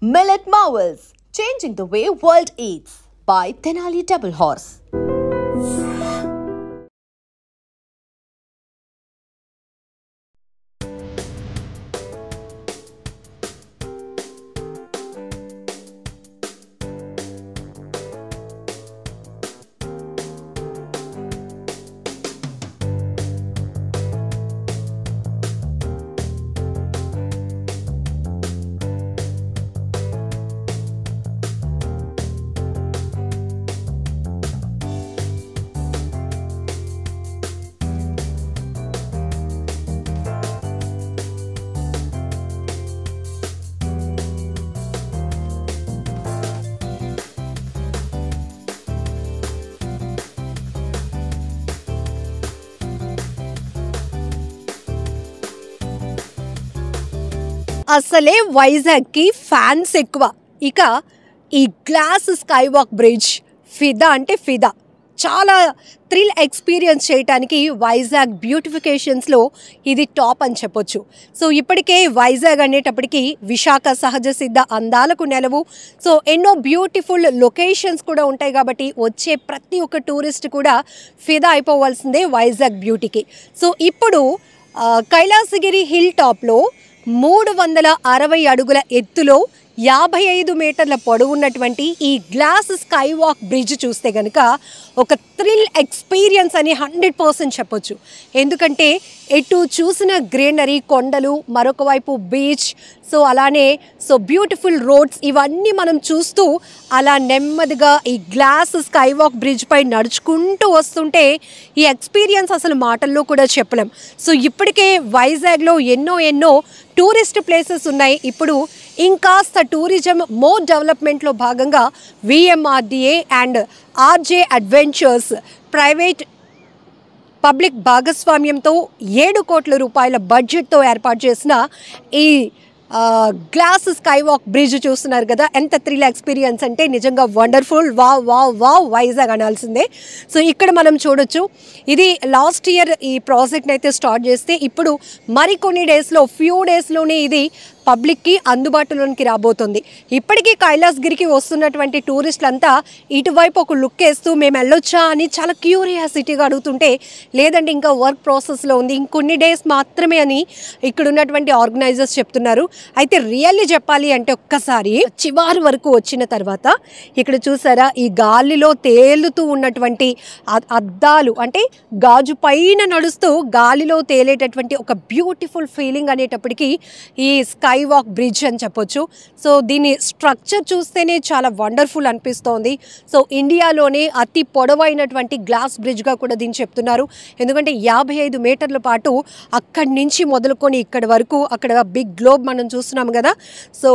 Millet Marvels, changing the way world eats by Tenali Double Horse. అసలే వైజాగ్కి fans ఎక్కువ. ఇక ఈ గ్లాస్ స్కై వాక్ బ్రిడ్జ్ ఫిదా అంటే ఫిదా. చాలా థ్రిల్ ఎక్స్పీరియన్స్ చేయడానికి వైజాగ్ బ్యూటిఫికేషన్స్లో ఇది టాప్ అని చెప్పొచ్చు. సో ఇప్పటికే వైజాగ్ అనేటప్పటికీ విశాఖ సహజ సిద్ధ అందాలకు నెలవు. సో ఎన్నో బ్యూటిఫుల్ లొకేషన్స్ కూడా ఉంటాయి కాబట్టి వచ్చే ప్రతి ఒక్క టూరిస్ట్ కూడా ఫిదా అయిపోవాల్సిందే వైజాగ్ బ్యూటీకి. సో ఇప్పుడు కైలాసగిరి హిల్ టాప్లో 360 అడుగుల ఎత్తులో 55 మీటర్ల పొడవున్నటువంటి ఈ గ్లాస్ స్కై వాక్ బ్రిడ్జ్ చూస్తే కనుక ఒక థ్రిల్ ఎక్స్పీరియన్స్ అని 100% చెప్పొచ్చు. ఎందుకంటే ఎటు చూసిన గ్రీనరీ, కొండలు, మరొక వైపు బీచ్, సో అలానే బ్యూటిఫుల్ రోడ్స్, ఇవన్నీ మనం చూస్తూ అలా నెమ్మదిగా ఈ గ్లాస్ స్కై వాక్ బ్రిడ్జ్ పై నడుచుకుంటూ వస్తుంటే ఈ ఎక్స్పీరియన్స్ అసలు మాటల్లో కూడా చెప్పలేం. సో ఇప్పటికే వైజాగ్లో ఎన్నో టూరిస్ట్ ప్లేసెస్ ఉన్నాయి. ఇప్పుడు ఇంకాస్త టూరిజం మోర్ డెవలప్మెంట్లో భాగంగా VMRDA and RJ adventures private public భాగస్వామ్యంతో 7 కోట్ల రూపాయల బడ్జెట్తో ఏర్పాటు చేసిన ఈ గ్లాస్ స్కై వాక్ బ్రిడ్జ్ చూస్తున్నారు కదా. ఎంత థ్రిల్ ఎక్స్పీరియన్స్ అంటే నిజంగా వండర్ఫుల్. వావ్ వైజాగ్ అనాల్సిందే. సో ఇక్కడ మనం చూడొచ్చు, ఇది లాస్ట్ ఇయర్ ఈ ప్రాజెక్ట్ని అయితే స్టార్ట్ చేస్తే ఇప్పుడు మరికొన్ని ఫ్యూ డేస్లోనే ఇది పబ్లిక్కి అందుబాటులోనికి రాబోతుంది. ఇప్పటికీ కైలాసగిరికి వస్తున్నటువంటి టూరిస్టులంతా ఇటువైపు ఒక లుక్ వేస్తూ మేము వెళ్ళొచ్చా అని చాలా క్యూరియాసిటీగా అడుగుతుంటే, లేదంటే ఇంకా వర్క్ ప్రాసెస్లో ఉంది, ఇంకొన్ని డేస్ మాత్రమే అని ఇక్కడ ఉన్నటువంటి ఆర్గనైజర్స్ చెప్తున్నారు. అయితే రియల్లీ చెప్పాలి అంటే ఒక్కసారి చివరి వరకు వచ్చిన తర్వాత ఇక్కడ చూసారా, ఈ గాలిలో తేలుతూ ఉన్నటువంటి అద్దాలు, అంటే గాజు పైన నడుస్తూ గాలిలో తేలేటటువంటి ఒక బ్యూటిఫుల్ ఫీలింగ్ అనేటప్పటికీ ఈ స్కై వాక్ బ్రిడ్జ్ అని చెప్పొచ్చు. సో దీని స్ట్రక్చర్ చూస్తేనే చాలా వండర్ఫుల్ అనిపిస్తోంది. సో ఇండియాలోనే అతి పొడవైనటువంటి గ్లాస్ బ్రిడ్జ్గా కూడా దీన్ని చెప్తున్నారు. ఎందుకంటే 55 మీటర్ల పాటు అక్కడి నుంచి మొదలుకొని ఇక్కడి వరకు, అక్కడ బిగ్ గ్లోబ్ మనం చూస్తున్నాం కదా. సో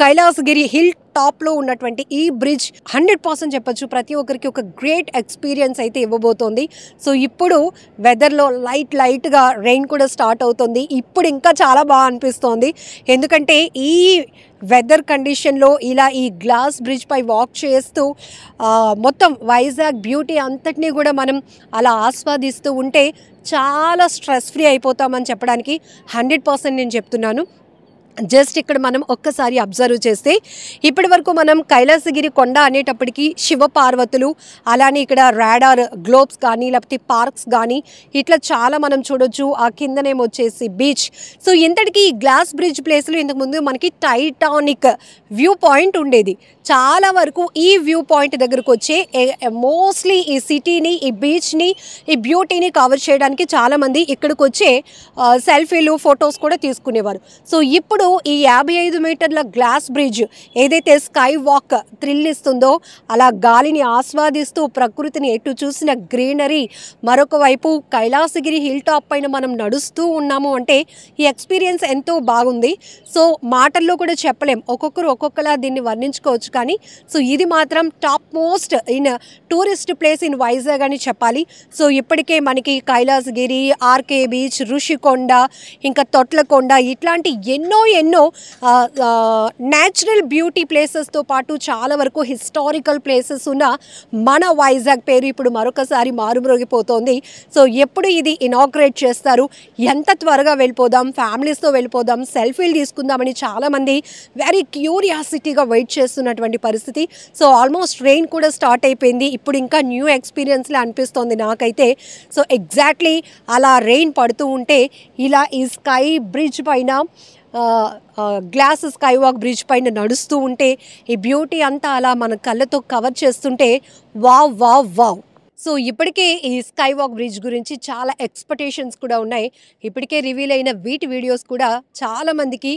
కైలాసగిరి హిల్ టాప్లో ఉన్నటువంటి ఈ బ్రిడ్జ్ 100% చెప్పచ్చు ప్రతి ఒక్కరికి ఒక గ్రేట్ ఎక్స్పీరియన్స్ అయితే ఇవ్వబోతోంది. సో ఇప్పుడు వెదర్లో లైట్గా రెయిన్ కూడా స్టార్ట్ అవుతుంది. ఇప్పుడు ఇంకా చాలా బాగా అనిపిస్తోంది. ఎందుకంటే ఈ వెదర్ కండిషన్లో ఇలా ఈ గ్లాస్ బ్రిడ్జ్ పై వాక్ చేస్తూ మొత్తం వైజాగ్ బ్యూటీ అంతటినీ కూడా మనం అలా ఆస్వాదిస్తూ ఉంటే చాలా స్ట్రెస్ ఫ్రీ అయిపోతామని చెప్పడానికి 100% నేను చెప్తున్నాను. జస్ట్ ఇక్కడ మనం ఒక్కసారి అబ్జర్వ్ చేస్తే ఇప్పటి వరకు మనం కైలాసగిరి కొండ అనేటప్పటికీ శివపార్వతులు, అలానే ఇక్కడ రాడార్ గ్లోబ్స్ కానీ లేకపోతే పార్క్స్ కానీ ఇట్లా చాలా మనం చూడొచ్చు. ఆ కిందనేమో వచ్చేసి బీచ్. సో ఇంతటికి ఈ గ్లాస్ బ్రిడ్జ్ ప్లేస్లో ఇంతకుముందు మనకి టైటానిక్ వ్యూ పాయింట్ ఉండేది. చాలా వరకు ఈ వ్యూ పాయింట్ దగ్గరకు వచ్చే మోస్ట్లీ ఈ సిటీని, ఈ బీచ్ని, ఈ బ్యూటీని కవర్ చేయడానికి చాలామంది ఇక్కడికి వచ్చే సెల్ఫీలు, ఫొటోస్ కూడా తీసుకునేవారు. సో ఇప్పుడు ఈ 55 మీటర్ల గ్లాస్ బ్రిడ్జ్ ఏదైతే స్కై వాక్ థ్రిల్ ఇస్తుందో, అలా గాలిని ఆస్వాదిస్తూ ప్రకృతిని ఎటు చూసిన గ్రీనరీ, మరొక వైపు కైలాసగిరి హిల్ టాప్ పైన మనం నడుస్తూ ఉన్నాము అంటే ఈ ఎక్స్పీరియన్స్ ఎంతో బాగుంది. సో మాటల్లో కూడా చెప్పలేం, ఒక్కొక్కరు ఒక్కొక్కలా దీన్ని వర్ణించుకోవచ్చు. కానీ సో ఇది మాత్రం top most in tourist place in Vizag అని చెప్పాలి. సో ఇప్పటికే మనకి కైలాసగిరి, ఆర్కే బీచ్, ఋషికొండ, ఇంకా తొట్లకొండ ఇట్లాంటి ఎన్నో న్యాచురల్ బ్యూటీ ప్లేసెస్తో పాటు చాలా వరకు హిస్టారికల్ ప్లేసెస్ ఉన్న మన వైజాగ్ పేరు ఇప్పుడు మరొకసారి మారుమ్రోగిపోతోంది. సో ఎప్పుడు ఇది ఇనాగ్రేట్ చేస్తారు, ఎంత త్వరగా వెళ్ళిపోదాం, ఫ్యామిలీస్తో వెళ్ళిపోదాం, సెల్ఫీలు తీసుకుందామని చాలామంది వెరీ క్యూరియాసిటీగా వెయిట్ చేస్తున్నటువంటి పరిస్థితి. సో ఆల్మోస్ట్ ట్రైన్ కూడా స్టార్ట్ అయిపోయింది. ఇప్పుడు ఇంకా న్యూ ఎక్స్పీరియన్స్లా అనిపిస్తోంది నాకైతే. సో ఎగ్జాక్ట్లీ అలా రెయిన్ పడుతూ ఉంటే ఇలా ఈ స్కై బ్రిడ్జ్ పైన గ్లాస్ స్కై వాక్ బ్రిడ్జ్ పైన నడుస్తూ ఉంటే ఈ బ్యూటీ అంతా అలా మన కళ్ళతో కవర్ చేస్తుంటే వావ్ వావ్ వావ్. సో ఇప్పటికే ఈ స్కై వాక్ బ్రిడ్జ్ గురించి చాలా ఎక్స్పెక్టేషన్స్ కూడా ఉన్నాయి. ఇప్పటికే రివీల్ అయిన వీటి వీడియోస్ కూడా చాలామందికి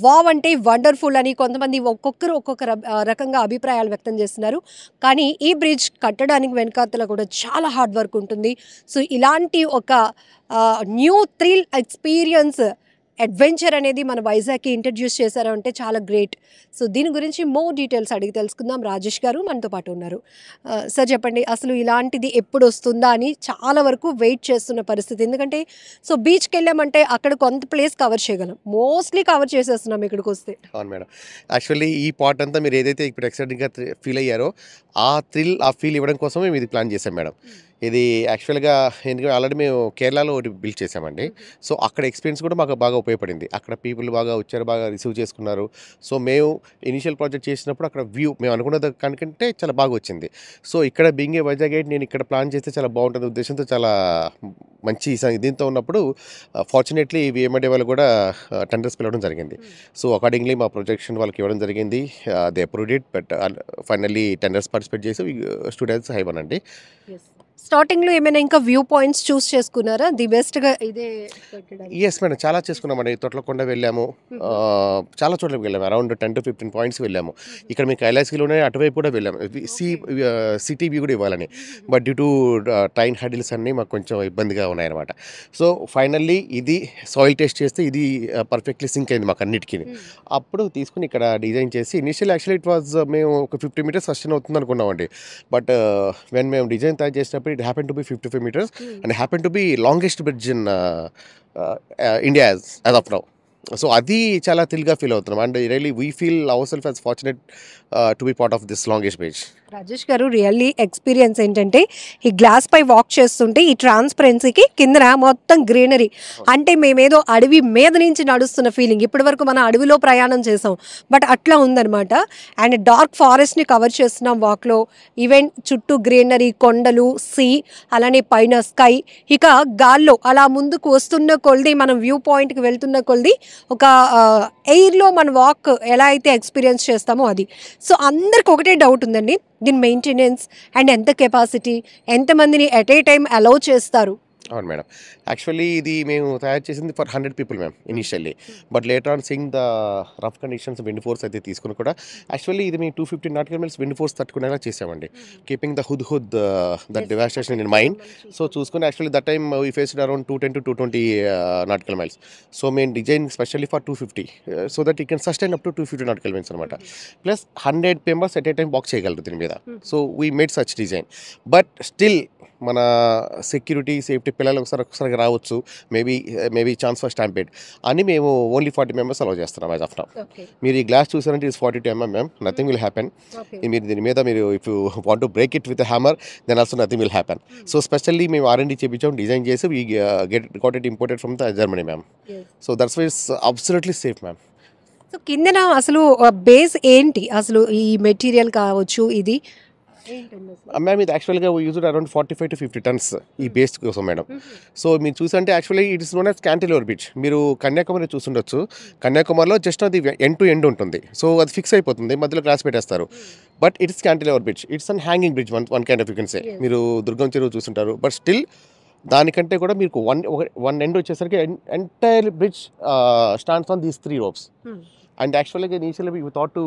వావ్ అంటే వండర్ఫుల్ అని, కొంతమంది ఒక్కొక్కరు ఒక్కొక్క రకంగా అభిప్రాయాలు వ్యక్తం చేస్తున్నారు. కానీ ఈ బ్రిడ్జ్ కట్టడానికి వెనకాతల కూడా చాలా హార్డ్ వర్క్ ఉంటుంది. సో ఇలాంటి ఒక న్యూ థ్రిల్ ఎక్స్పీరియన్స్ అడ్వెంచర్ అనేది మన వైజాగ్కి ఇంట్రడ్యూస్ చేశారు అంటే చాలా గ్రేట్. సో దీని గురించి మోర్ డీటెయిల్స్ అడిగి తెలుసుకుందాం. రాజేష్ గారు మనతో పాటు ఉన్నారు. సార్ చెప్పండి, అసలు ఇలాంటిది ఎప్పుడు వస్తుందా అని చాలా వరకు వెయిట్ చేస్తున్న పరిస్థితి. ఎందుకంటే సో బీచ్కి వెళ్ళామంటే అక్కడ కొంత ప్లేస్ కవర్ చేయగలం, మోస్ట్లీ కవర్ చేసేస్తున్నాం ఇక్కడికి వస్తే. అవును మేడం, యాక్చువల్లీ ఈ పార్ట్ అంతా మీరు ఏదైతే ఇప్పుడు ఎక్సైటింగ్గా ఫీల్ అయ్యారో ఆ థ్రిల్, ఆ ఫీల్ ఇవ్వడం కోసమే మేము ఇది ప్లాన్ చేసాం మేడం. ఇది యాక్చువల్గా ఎందుకంటే ఆల్రెడీ మేము కేరళలో ఒకటి బిల్డ్ చేసామండి. సో అక్కడ ఎక్స్పీరియన్స్ కూడా మాకు బాగా ఉపయోగపడింది. అక్కడ పీపుల్ బాగా వచ్చారు, బాగా రిసీవ్ చేసుకున్నారు. సో మేము ఇనిషియల్ ప్రాజెక్ట్ చేసినప్పుడు అక్కడ వ్యూ మేము అనుకున్న దానికంటే చాలా బాగా వచ్చింది. సో ఇక్కడ బీయింగ్ ఏ వైజాగ్ గైడ్ నేను ఇక్కడ ప్లాన్ చేస్తే చాలా బాగుంటుంది ఉద్దేశంతో చాలా మంచి దీంతో ఉన్నప్పుడు ఫార్చునేట్లీ విఎంఐడి వాళ్ళు కూడా టెండర్స్ పిలవడం జరిగింది. సో అకార్డింగ్లీ మా ప్రొజెక్షన్ వాళ్ళకి ఇవ్వడం జరిగింది. They approved it, but finally tenders participate చేసి స్టూడెంట్స్ హైవన్ అండి. స్టార్టింగ్లో ఏమైనా ఇంకా వ్యూ పాయింట్స్ చూస్ చేసుకున్నారా? ది బెస్ట్గా ఇదే? ఎస్ మేడం, చాలా చేసుకున్నామండి. తొట్లకొండ వెళ్ళాము, చాలా చోట్లకి వెళ్ళాము. అరౌండ్ 10 to 15 పాయింట్స్ వెళ్ళాము. ఇక్కడ మీకు కైలాసగిరిలోనే అటువైపు కూడా వెళ్ళాము, సిటీ వ్యూ కూడా ఇవ్వాలని. But due to train hurdles అన్నీ మాకు కొంచెం ఇబ్బందిగా ఉన్నాయన్నమాట. సో ఫైనల్లీ ఇది సాయిల్ టెస్ట్ చేస్తే ఇది పర్ఫెక్ట్లీ సింక్ అయింది మాకు అన్నిటికీ. అప్పుడు తీసుకుని ఇక్కడ డిజైన్ చేసి ఇనిషియల్ యాక్చువల్లీ ఇట్ వాజ్ మేము ఒక 50 meters సస్టైన్ అవుతుంది అనుకున్నామండి. బట్ వెన్ మేము డిజైన్ తయారు చేసినప్పుడు it happened to be 55 meters and it happened to be longest bridge in India as of now. So అది చాలా థ్రిల్గా ఫీల్ అవుతున్నాం and really we feel our self as fortunate to be part of this longest bridge. Rajesh గారు, really experience ఏంటంటే ఈ glass పై walk చేస్తుంటే ఈ ట్రాన్స్పరెన్సీకి కింద మొత్తం గ్రీనరీ, అంటే మేమేదో అడవి మీద నుంచి నడుస్తున్న ఫీలింగ్. ఇప్పటి వరకు మనం అడవిలో ప్రయాణం చేసాం, బట్ అట్లా ఉందన్నమాట. అండ్ డార్క్ ఫారెస్ట్ని కవర్ చేస్తున్నాం వాక్లో. ఈవెన్ చుట్టూ గ్రీనరీ, కొండలు, సీ, అలానే పైన స్కై. ఇక గాల్లో అలా ముందుకు వస్తున్న కొలది, మనం వ్యూ పాయింట్కి వెళ్తున్న కొలది ఒక ఎయిర్లో మన వాక్ ఎలా అయితే ఎక్స్పీరియన్స్ చేస్తామో అది. సో అందరికి ఒకటే డౌట్ ఉందండి, దీని మెయింటెనెన్స్ అండ్ ఎంత కెపాసిటీ, ఎంతమందిని ఎట్ ఏ టైం అలౌ చేస్తారు? అవును మేడం, యాక్చువల్లీ ఇది మేము తయారు చేసింది for 100 people ma'am initially. But later on seeing the rough conditions wind force అయితే తీసుకుని కూడా యాక్చువల్లీ ఇది మేము 250 nautical miles విండ్ ఫోర్స్ తట్టుకునేలా చేసామండి, keeping the Hudhud that devastation in mind. So చూసుకుని actually that time we faced around 210 to 220 nautical miles. So మేము design specially for 250 so that you can sustain up to 250 nautical miles అనమాట. Plus 100 members at a time walk చేయగలరు దీని మీద. So we made such design. But still మన security, safety, పిల్లలు ఒకసారి రావచ్చు, maybe chance for stampede అని మేము ఓన్లీ 40 members అలౌ చేస్తున్నాం యాజ్ ఆఫ్ నౌ. మీరు ఈ గ్లాస్ చూసారంటే it's 42 mm, nothing will happen. మీరు దీని మీద మీరు if you want to break it with hammer then also nothing will happen. So specially మేము R&D చేయించాం, డిజైన్ చేసి we got it imported from the Germany ma'am. So that's why it's absolutely safe ma'am. So కిందన అసలు base ఏంటి, అసలు ఈ material కావచ్చు ఇది మ్యామ్? ఇది యాక్చువల్గా యూజ్డ్ అరౌండ్ 45 to 50 tons ఈ బేస్ కోసం మేడం. సో మీరు చూసంటే actually it is known as cantilever beach. మీరు కన్యాకుమారి చూసుండొచ్చు, కన్యాకుమారిలో జస్ట్ అది ఎండ్ టు ఎండ్ ఉంటుంది. సో అది ఫిక్స్ అయిపోతుంది, మధ్యలో గ్లాస్ పెట్టేస్తారు. But it's cantilever beach, it's an hanging bridge, one kind of you can say. మీరు దుర్గం చెరువు చూసుంటారు, బట్ స్టిల్ దానికంటే కూడా మీకు వన్ ఎండ్ వచ్చేసరికి entire bridge stands on these 3 ropes. And actually initially we thought to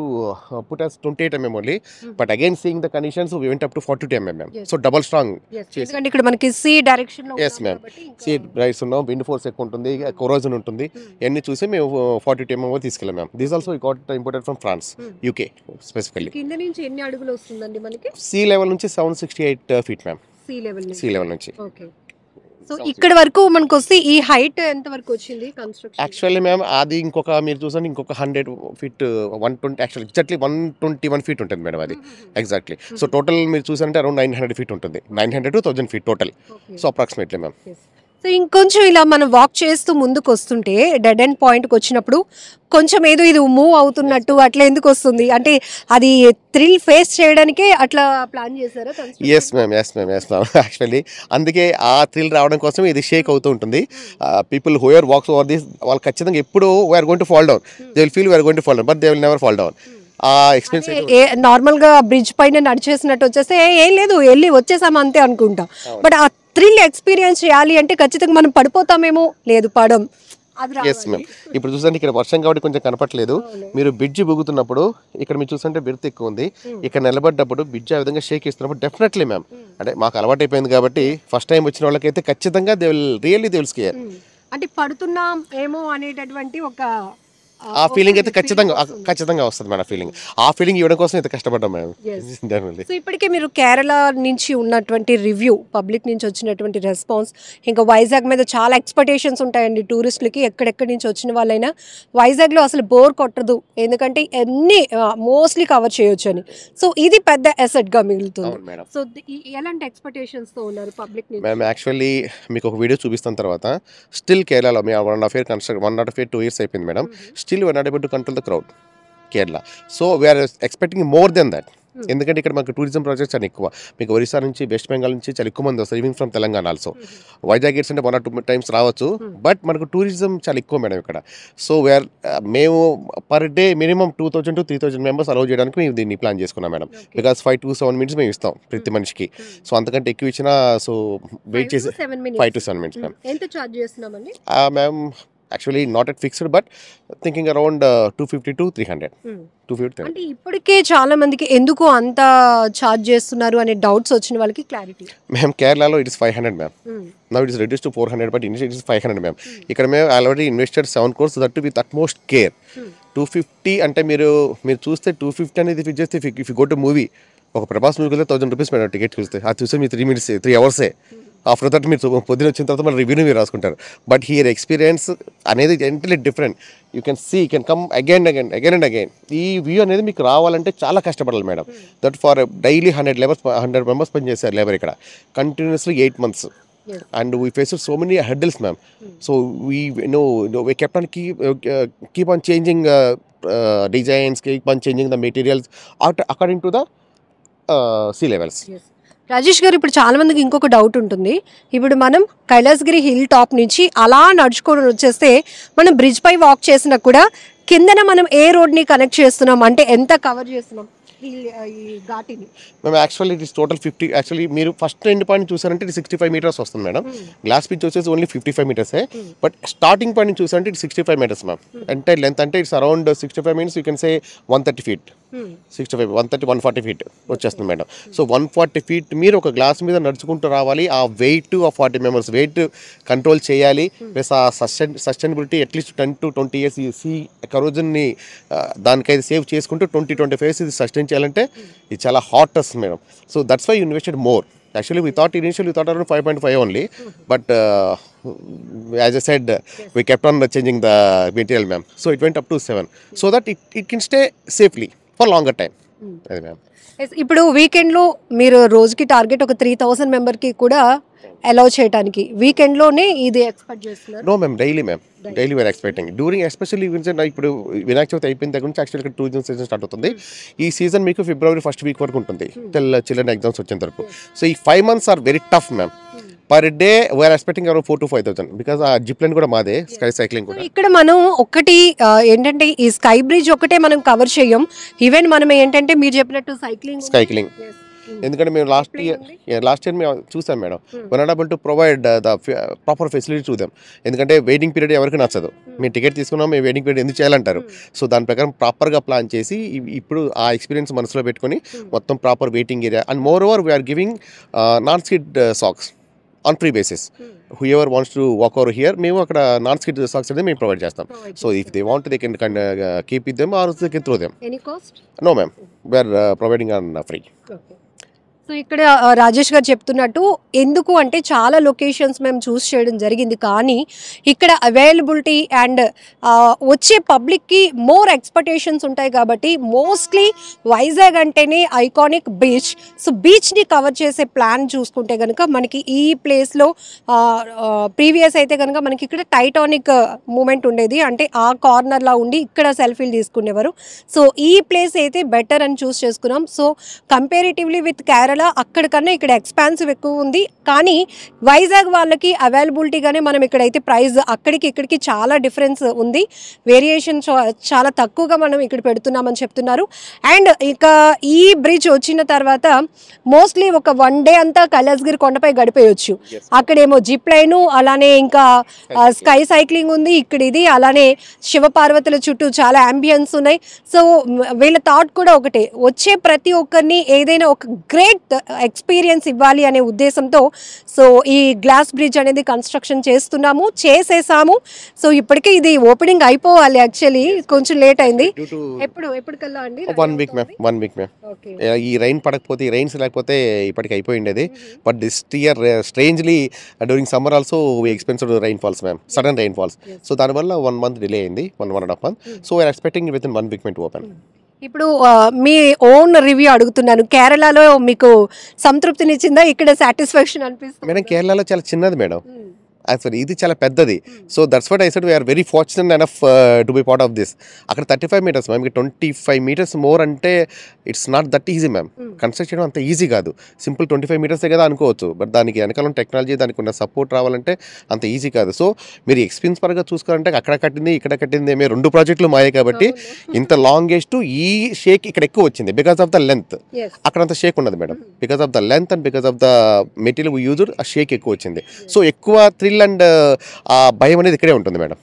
put as 28 mm only, but again seeing the conditions we went up to 42 mm. So double strong. ఎందుకంటే ఇక్కడ మనకి see direction లో. yes ma'am, see rights ఉన్నాం, wind force ఎక్కువ ఉంటుంది, కొరోజన్ ఉంటుంది, ఇవన్నీ చూసి మేము 42 mm తీసుకెళ్ళాం ma'am. This also got imported from France, UK specifically. కింద నుంచి ఎన్ని అడుగులు వస్తుందండి మనకి? సీ లెవెల్ నుంచి 768 feet మ్యామ్. సీ లెవెల్ నుంచి. ఓకే. సో ఇక్కడ వరకు మనకు వస్తే ఈ హైట్ ఎంత వరకు వచ్చింది కన్స్ట్రక్షన్? యాక్చువల్లీ మ్యామ్ అది మీరు చూసండి ఇంకొక 100 ఫీట్ 120 యాక్చువల్లీ ఎగ్జాక్ట్లీ 121 ఫీట్ ఉంటుంది మేడం అది ఎగ్జాక్ట్లీ. సో టోటల్ మీరు చూసారంటే అరౌండ్ 900 ఫీట్ ఉంటుంది, 900 to 1000 feet total. So approximately ma'am. So ఇంకొంచెం ఇలా మనం వాక్ చేస్తూ ముందుకు వస్తుంటే డెడ్ ఎండ్ పాయింట్కి వచ్చినప్పుడు కొంచెం ఏదో ఇది మూవ్ అవుతున్నట్టు అట్లా ఎందుకు వస్తుంది? అంటే అది థ్రిల్ ఫేస్ చేయడానికే అట్లా ప్లాన్ చేశారా? Yes ma'am. యాక్చువల్లీ అందుకే ఆ థ్రిల్ రావడం కోసం ఇది షేక్ అవుతూ ఉంటుంది. People who are walks over this వాళ్ళు ఖచ్చితంగా ఎప్పుడు we are going to fall down, they will feel we are going to fall down but they will never fall down. ఆ ఎక్స్పీరియన్స్ నార్మల్ గా బ్రిడ్జ్ పైన నడిచేసినట్టు వచ్చేస్తే ఏం లేదు వెళ్ళి వచ్చేసాము అంతే అనుకుంటాం. బట్ ఆ థ్రిల్ ఎక్స్పీరియన్స్ చేయాలి అంటే ఖచ్చితంగా మనం పడిపోతామేమో, లేదు పడం. Yes ma'am. ఇప్పుడు చూసండి ఇక్కడ వర్షం కాబట్టి కొంచెం కనపట్లేదు. మీరు బ్రిడ్జ్ బుగుతున్నప్పుడు ఇక్కడ మీరు చూస్తుంటే బెర్త్ ఎక్కువ ఉంది, ఇక్కడ నిలబడ్డప్పుడు బ్రిడ్జ్ ఆ విధంగా షేక్ ఇస్తున్నప్పుడు డెఫినెట్లీ మ్యామ్ అంటే మాకు అలవాటు అయిపోయింది కాబట్టి ఫస్ట్ టైం వచ్చిన వాళ్ళకైతే ఖచ్చితంగా దే విల్ స్కేర్. అంటే పడుతున్నాం ఏమో అనేటటువంటి ఒక ఆ ఫీలింగ్ అయితే ఖచ్చితంగా వస్తుంది మేడం. ఆ ఫీలింగ్ ఇవ్వడం కోసం అయితే కష్టపడ్డాం మేడం. సో ఇప్పటికే మీరు కేరళ నుంచి ఉన్నటువంటి రివ్యూ, పబ్లిక్ నుంచి వచ్చినటువంటి రెస్పాన్స్, ఇంకా వైజాగ్ మీద చాలా ఎక్స్పెక్టేషన్స్ ఉంటాయండి టూరిస్టులకి. ఎక్కడెక్కడి నుంచి వచ్చిన వాళ్ళైనా వైజాగ్లో అసలు బోర్ కొట్టదు, ఎందుకంటే ఎన్ని మోస్ట్లీ కవర్ చేయొచ్చు అని. సో ఇది పెద్ద అసెట్గా మిగులుతుంది. సో ఎలాంటి ఎక్స్పెక్టేషన్స్తో ఉన్నారు పబ్లిక్ నుంచి? మేము యాక్చువల్లీ మీకు ఒక వీడియో చూపిస్తాను తర్వాత స్టిల్ కేరళలో మేము 1.5 years 2 years అయిపోయింది madam. Still we are not able to control the crowd, Kerala. So we are expecting more than that. ఎందుకంటే ఇక్కడ మనకు టూరిజం ప్రాజెక్ట్స్ చాలా ఎక్కువ. మీకు ఒరిస్సా నుంచి, వెస్ట్ బెంగాల్ నుంచి చాలా ఎక్కువ మంది వస్తారు, even from Telangana also. Vizag gates అంటే 1 or 2 times రావచ్చు, బట్ మనకు టూరిజం చాలా ఎక్కువ మేడం ఇక్కడ. సో మేము per day minimum 2000 to 3000 members allow చేయడానికి మేము దీన్ని ప్లాన్ చేసుకున్నాం మేడం. బికాస్ 5 to 7 minutes మేము ఇస్తాం ప్రతి మనిషికి. సో అంతకంటే ఎక్కువ ఇచ్చినా సో వెయిట్ చేసి 5 to 7 minutes మ్యామ్. ఎంత ఛార్జ్ చేస్తున్నామండి ma'am? Actually not at fixed, but thinking around 250 to 300. 250. అంటే ఇప్పటికే చాలా మందికి ఎందుకు అంత ఛార్జ్ చేస్తున్నారు అనే డౌట్స్ వచ్చిన వాళ్ళకి క్లారిటీ. మేము కేరళలో it is 500 ma'am. Now it is reduce to 400, but initial it is 500 ma'am. ఇక్కడ మేము already invested 7 crores that with utmost care. 250 అంటే మీరు చూస్తే 250 అనేది ఫిక్స్ చేస్తే if you go to movie, ఒక ప్రభాస్ మూవీకి వెళ్తే 1000 rupees మేడం టికెట్ చూస్తే. అది చూస్తే మీ 3 minutes 3 hours. ఆఫ్టర్ దట్ మీరు పొద్దున వచ్చిన తర్వాత మళ్ళీ రివ్యూని మీరు రాసుకుంటారు. బట్ హియర్ ఎక్స్పీరియన్స్ అనేది entirely different. You can see, you can come again and again. ఈ వ్యూ అనేది మీకు రావాలంటే చాలా కష్టపడాలి madam. That for daily 100 members పనిచేశారు లేబర్ ఇక్కడ continuously 8 months. And we faced so many hurdles, ma'am. So we kept on keep on changing designs, keep on changing the materials according to the sea levels. Rajesh గారు, ఇప్పుడు చాలా మందికి ఇంకొక doubt ఉంటుంది. ఇప్పుడు మనం కైలాసగిరి హిల్ టాప్ నుంచి అలా నడుచుకొని వచ్చేస్తే మనం బ్రిడ్జ్ పై వాక్ చేసినా కూడా కిందన మనం ఏ రోడ్ని కనెక్ట్ చేస్తున్నాం అంటే ఎంత కవర్ చేస్తున్నాం ఈ ఘాటిని? మేము actually it is total 50. Actually మీరు ఫస్ట్ ఎండ్ పాయింట్ చూసారంటే ఇది 65 meters వస్తుంది మేడం. గ్లాస్ పిచ్ వచ్చేసి only 55 meters. But starting point చూసారంటే ఇది 65 meters మ్యామ్. ఎంటైర్ లెంత్ అంటే it's around 65 minutes, you can say 130 feet. 65, 130, 140 feet వచ్చేస్తుంది మేడం. సో 140 feet మీరు ఒక గ్లాస్ మీద నడుచుకుంటూ రావాలి. ఆ వెయిట్ ఆ 40 members వెయిట్ కంట్రోల్ చేయాలి. ప్లస్ ఆ సస్టైనబిలిటీ అట్లీస్ట్ 10 to 20 years ఈ సీ కరోజన్ని దానికైతే సేవ్ చేసుకుంటూ 20-25 years ఇది సస్టైన్ చేయాలంటే ఇది చాలా హాట్ వస్తుంది madam. So that's why you invested more. Actually, we thought around 5.5 only, but as I said, we kept on changing the material, ma'am. So it went up to 7, so that it can stay safely for longer time. Ma'am. ఇప్పుడు వీకెండ్లో మీరు రోజుకి target ఒక 3000 మెంబర్కి కూడా allow చేయడానికి వీకెండ్లోనే ఇది expect చేస్తున్నారు? No ma'am, daily we are expecting. During especially ఇప్పుడు వినాయక చవితి అయిపోయిన దగ్గర నుంచి యాక్చువల్గా టూరిజం సీజన్ స్టార్ట్ అవుతుంది. ఈ సీజన్ మీకు February 1st week వరకు ఉంటుంది, చిల్డ్రన్ ఎగ్జామ్స్ వచ్చేంత వరకు. సో ఈ 5 months are very tough ma'am. Per day we are expecting around 4 to 5,000 because ఆ జిప్ లైన్ కూడా మాదే, స్కై సైక్లింగ్ కూడా. ఇక్కడ మనం ఒకటి ఏంటంటే ఈ స్కై బ్రిడ్జ్ ఒకటే మనం కవర్ చేయం, ఈవెన్ మనం ఏంటంటే మీరు చెప్పినట్టు సైక్లింగ్. ఎందుకంటే మేము లాస్ట్ ఇయర్ మేము చూసాం madam, were not able to provide the proper facility to them. ఎందుకంటే వెయిటింగ్ పీరియడ్ ఎవరికి నచ్చదు. మేము టికెట్ తీసుకున్నాం, మేము వెయిటింగ్ పీరియడ్ ఎందుకు చేయాలంటారు. సో దాని ప్రకారం ప్రాపర్గా ప్లాన్ చేసి ఇప్పుడు ఆ ఎక్స్పీరియన్స్ మనసులో పెట్టుకొని మొత్తం proper waiting area and more over we are giving non skid socks on free basis. whoever wants to walk over here, మేము అక్కడ నాన్ స్కిడ్ సాక్స్ అనేది మేము ప్రొవైడ్ చేస్తాం. So if they want they can keep with them or they can throw them. Any cost? No ma'am, we are providing on free. So ఇక్కడ రాజేష్ గారు చెప్తున్నట్టు ఎందుకు అంటే చాలా లొకేషన్స్ మేము చూస్ చేయడం జరిగింది, కానీ ఇక్కడ అవైలబిలిటీ అండ్ వచ్చే పబ్లిక్కి మోర్ ఎక్స్పెక్టేషన్స్ ఉంటాయి కాబట్టి మోస్ట్లీ వైజాగ్ అంటేనే ఐకానిక్ బీచ్. సో బీచ్ని కవర్ చేసే ప్లాన్ చూసుకుంటే కనుక మనకి ఈ ప్లేస్లో ప్రీవియస్ అయితే కనుక మనకి ఇక్కడ టైటానిక్ మూమెంట్ ఉండేది, అంటే ఆ కార్నర్లా ఉండి ఇక్కడ సెల్ఫీలు తీసుకునేవారు. సో ఈ ప్లేస్ అయితే బెటర్ అని చూస్ చేసుకున్నాం. సో కంపేరిటివ్లీ విత్ కేరళ అక్కడికన్నా ఇక్కడ ఎక్స్పాన్సివ్ ఎక్కువ ఉంది, కానీ వైజాగ్ వాళ్ళకి అవైలబిలిటీగానే మనం ఇక్కడైతే ప్రైస్ అక్కడికి ఇక్కడికి చాలా డిఫరెన్స్ ఉంది, వేరియేషన్ చాలా తక్కువగా మనం ఇక్కడ పెడుతున్నామని చెప్తున్నారు. అండ్ ఇక ఈ బ్రిడ్జ్ వచ్చిన తర్వాత మోస్ట్లీ ఒక 1 డే అంతా కైలాసగిరి కొండపై గడిపేయచ్చు. అక్కడేమో జిప్ లైను, అలానే ఇంకా స్కై సైక్లింగ్ ఉంది ఇక్కడ, ఇది అలానే శివపార్వతుల చుట్టూ చాలా అంబియన్స్ ఉన్నాయి. సో వీళ్ళ థాట్ కూడా ఒకటే, వచ్చే ప్రతి ఒక్కరిని ఏదైనా ఒక గ్రేట్ ఎక్స్పీరియన్స్ ఇవ్వాలి అనే ఉద్దేశంతో సో ఈ గ్లాస్ బ్రిడ్జ్ అనేది కన్స్ట్రక్షన్ చేసేసాము. సో ఇప్పటికే ఇది ఓపెనింగ్ అయిపోవాలి, యాక్చువల్లీ కొంచెం లేట్ అయింది. ఎప్పటికల్లా అండి? 1 వీక్ మ్యామ్. ఈ రైన్ పడకపోతే, ఈ రైన్స్ లేకపోతే ఇప్పటికి అయిపోయిండేది. But this year strangely during summer also we expensive rain falls ma'am, sudden rain falls. So దానివల్ల 1 మంత్ డిలే అయింది, 1.5 month. So we're expecting within 1 week to open. ఇప్పుడు మీ ఓన్ రివ్యూ అడుగుతున్నాను, కేరళలో మీకు సంతృప్తినిచ్చిందా, ఇక్కడ సాటిస్ఫాక్షన్ అనిపిస్తుంది? మేడం కేరళలో చాలా చిన్నది మేడం, యాక్చువల్లీ ఇది చాలా పెద్దది. So that's what I said we are very fortunate enough to be part of this. అక్కడ 35 meters మ్యామ్, 25 meters మోర్ అంటే it's not that easy ma'am. Construct చేయడం అంత ఈజీ కాదు, సింపుల్ 25 meters కదా అనుకోవచ్చు, బట్ దానికి వెనకాల టెక్నాలజీ, దానికి ఉన్న సపోర్ట్ రావాలంటే అంత ఈజీ కాదు. సో మీరు ఎక్స్పీరియన్స్ పరంగా చూసుకోవాలంటే అక్కడ కట్టింది ఇక్కడ కట్టింది ఏమే 2 ప్రాజెక్టులు మాయే కాబట్టి ఇంత లాంగెస్ట్ ఈ షేక్ ఇక్కడ ఎక్కువ వచ్చింది బికాస్ ఆఫ్ ద లెంత్. అక్కడ అంత షేక్ ఉన్నది madam, because of the length and because of the material used, ఆ షేక్ ఎక్కువ వచ్చింది. సో ఎక్కువ థ్రిల్ అండ్ ఆ భయం అనేది ఇక్కడే ఉంటుంది మేడం.